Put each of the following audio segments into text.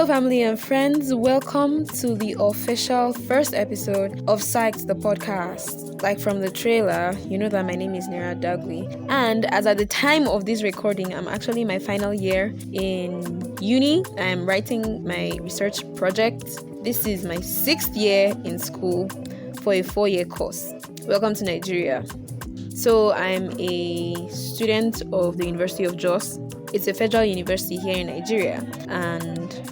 Hello, family and friends. Welcome to the official first episode of Psyched, the podcast. Like from the trailer, you know that my name is Nerat-Dagwi. And as at the time of this recording, I'm actually in my final year in uni. I'm writing my research project. This is my 6th year in school for a 4-year course. Welcome to Nigeria. So I'm a student of the University of Jos. It's a federal university here in Nigeria, and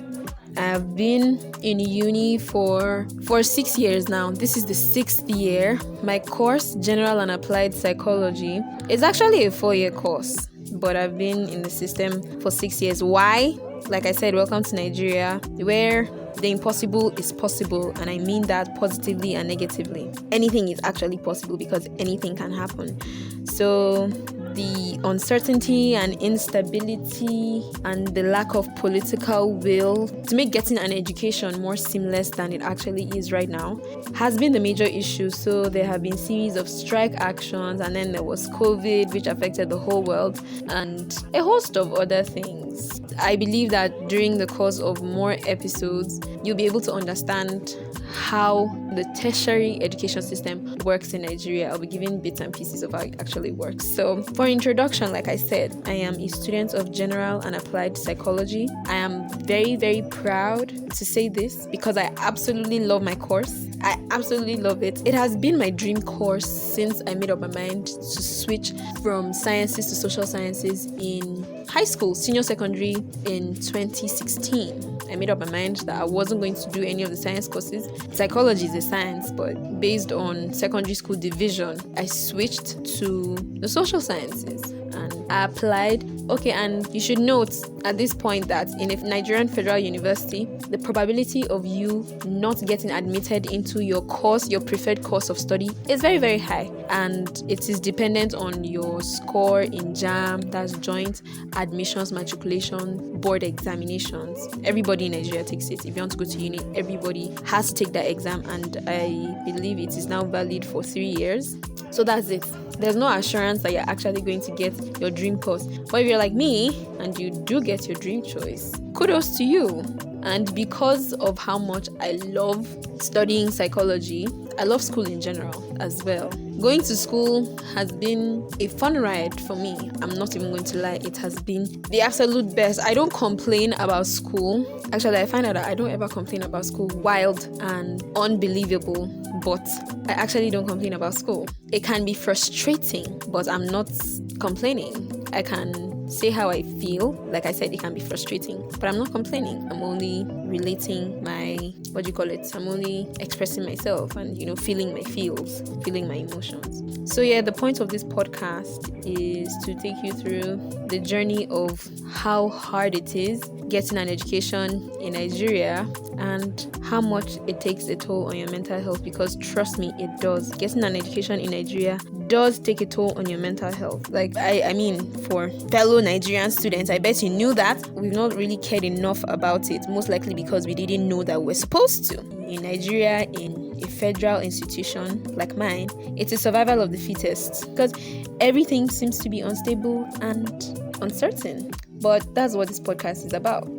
I've been in uni for 6 years now. This is the 6th year. My course, General and Applied Psychology, is actually a 4-year course, but I've been in the system for 6 years. Why? Like I said, welcome to Nigeria, where the impossible is possible, and I mean that positively and negatively. Anything is actually possible because anything can happen. So the uncertainty and instability and the lack of political will to make getting an education more seamless than it actually is right now has been the major issue. So there have been series of strike actions, and then there was COVID, which affected the whole world, and a host of other things. I believe that during the course of more episodes, you'll be able to understand how the tertiary education system works in Nigeria. I'll be giving bits and pieces of how it actually works. So for introduction, like I said, I am a student of General and Applied Psychology. I am very, very proud to say this because I absolutely love my course. I absolutely love it. It has been my dream course since I made up my mind to switch from sciences to social sciences in high school, senior secondary in 2016. I made up my mind that I wasn't going to do any of the science courses. Psychology is a science, but based on secondary school division, I switched to the social sciences and I applied. Okay, and you should note at this point that in a Nigerian federal university, the probability of you not getting admitted into your course, your preferred course of study, is very, very high. And it is dependent on your score in JAM, that's Joint Admissions Matriculation Board examinations. Everybody in Nigeria takes it. If you want to go to uni, everybody has to take that exam, and I believe it is now valid for 3 years. So that's it. There's no assurance that you're actually going to get your dream course. But if you're like me and you do get your dream choice, kudos to you. And because of how much I love studying psychology, I love school in general as well. Going to school has been a fun ride for me. I'm not even going to lie. It has been the absolute best. I don't complain about school. Actually, I find out that I don't ever complain about school. Wild and unbelievable. But I actually don't complain about school. It can be frustrating, but I'm not complaining. I can say how I feel. Like I said, it can be frustrating, but I'm not complaining. I'm only relating my, I'm only expressing myself and, feeling my feels, feeling my emotions. So yeah, the point of this podcast is to take you through the journey of how hard it is getting an education in Nigeria and how much it takes a toll on your mental health, because trust me, it does. Getting an education in Nigeria does take a toll on your mental health. Like, I mean, for fellow Nigerian students, I bet you knew that. We've not really cared enough about it, most likely because we didn't know that we're supposed to. In Nigeria, in a federal institution like mine, it's a survival of the fittest because everything seems to be unstable and uncertain. But that's what this podcast is about.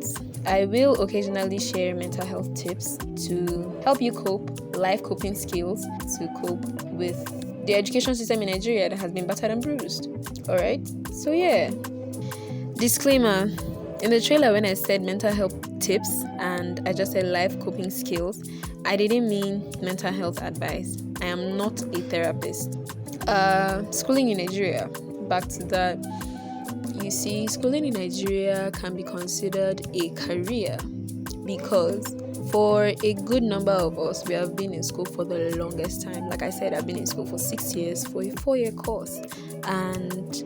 I will occasionally share mental health tips to help you cope, life coping skills to cope with the education system in Nigeria that has been battered and bruised. Alright? So yeah. Disclaimer. In the trailer, when I said mental health tips and I just said life coping skills, I didn't mean mental health advice. I am not a therapist. Schooling in Nigeria. Back to that. You see, schooling in Nigeria can be considered a career because for a good number of us, we have been in school for the longest time. Like I said, I've been in school for 6 years for a 4-year course. And,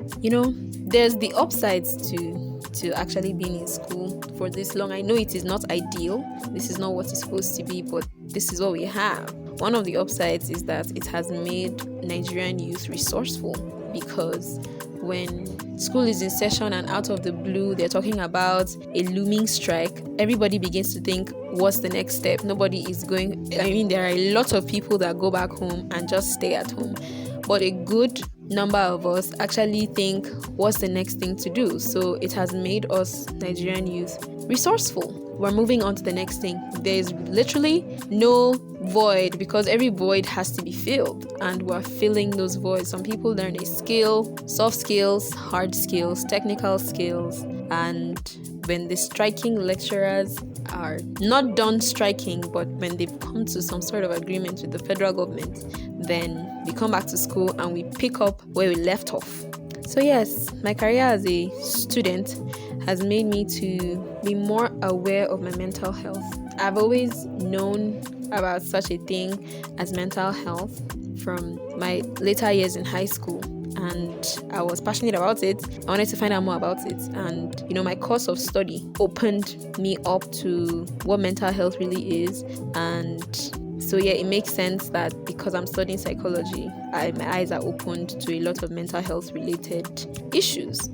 there's the upsides to actually being in school for this long. I know it is not ideal. This is not what it's supposed to be, but this is what we have. One of the upsides is that it has made Nigerian youth resourceful, because when school is in session and out of the blue they're talking about a looming strike, everybody begins to think, what's the next step? Nobody is going. There are a lot of people that go back home and just stay at home, but a good number of us actually think, what's the next thing to do? So it has made us Nigerian youth resourceful. we're moving on to the next thing. There's literally no void because every void has to be filled, and we're filling those voids. Some people learn a skill, soft skills, hard skills, technical skills, and when the striking lecturers are not done striking, but when they've come to some sort of agreement with the federal government, then we come back to school and we pick up where we left off. So yes, my career as a student has made me to be more aware of my mental health. I've always known about such a thing as mental health from my later years in high school, and I was passionate about it. I wanted to find out more about it, and my course of study opened me up to what mental health really is. And so yeah, it makes sense that because I'm studying psychology, my eyes are opened to a lot of mental health related issues.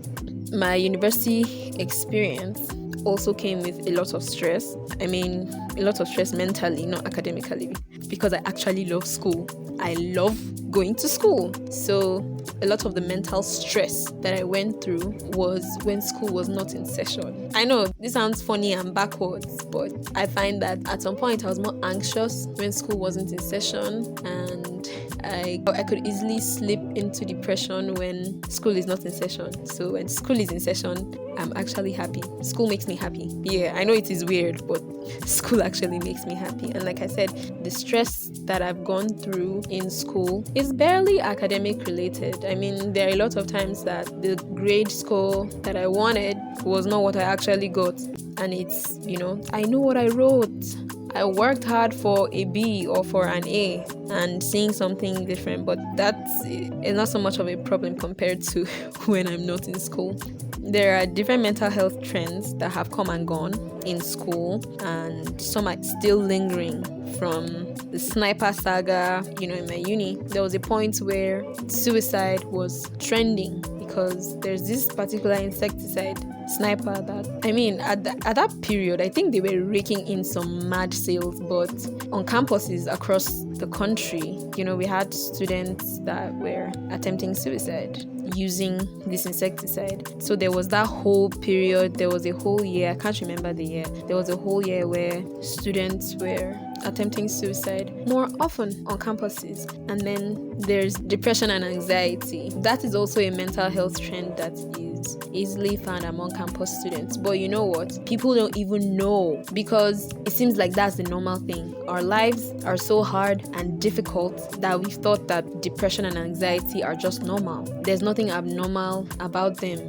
My university experience also came with a lot of stress. I mean, a lot of stress mentally, not academically, because I actually love school. I love going to school. So a lot of the mental stress that I went through was when school was not in session. I know this sounds funny and backwards, but I find that at some point I was more anxious when school wasn't in session, and I could easily slip into depression when school is not in session. So when school is in session, I'm actually happy. School makes me happy. Yeah, I know it is weird, but school actually makes me happy. And like I said, the stress that I've gone through in school is barely academic related. I mean, there are a lot of times that the grade score that I wanted was not what I actually got. And it's, I know what I wrote. I worked hard for a B or for an A, and seeing something different, but that's not so much of a problem compared to when I'm not in school. There are different mental health trends that have come and gone in school, and some are still lingering from the sniper saga. In my uni, there was a point where suicide was trending because there's this particular insecticide, sniper, that at that period I think they were raking in some mad sales. But on campuses across the country, we had students that were attempting suicide using this insecticide. So there was that whole period. There was a whole year, I can't remember the year, there was a whole year where students were attempting suicide more often on campuses. And then there's depression and anxiety. That is also a mental health trend that is easily found among campus students. But you know what? People don't even know, because it seems like that's the normal thing. Our lives are so hard and difficult that we've thought that depression and anxiety are just normal. There's nothing abnormal about them,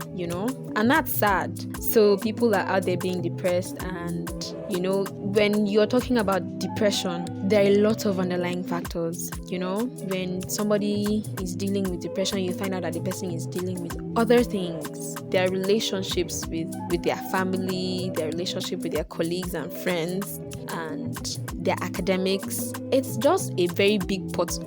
and that's sad. So people are out there being depressed, and when you're talking about depression, there are a lot of underlying factors. When somebody is dealing with depression, you find out that the person is dealing with other things. Their relationships with their family, their relationship with their colleagues and friends, and their academics. It's just a very big pot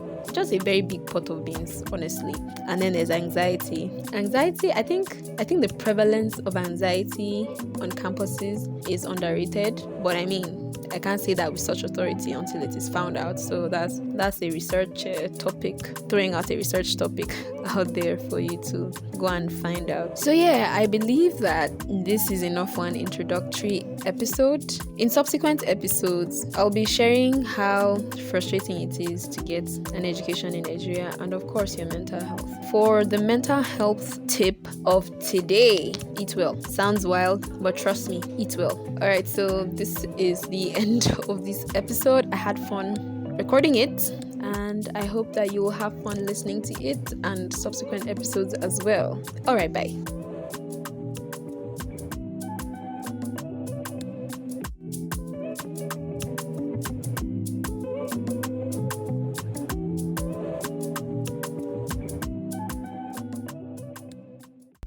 of beans, honestly. And then there's anxiety. I think the prevalence of anxiety on campuses is underrated, but I can't say that with such authority until it is found out. So that's a research topic, throwing out a research topic out there for you to go and find out. So yeah, I believe that this is enough for an introductory episode. In subsequent episodes, I'll be sharing how frustrating it is to get an education in Nigeria, and of course your mental health. For the mental health tip of today, eat well. Sounds wild, but trust me, eat well. Alright, so this is the end of this episode. I had fun recording it, and I hope that you will have fun listening to it and subsequent episodes as well. Alright, bye.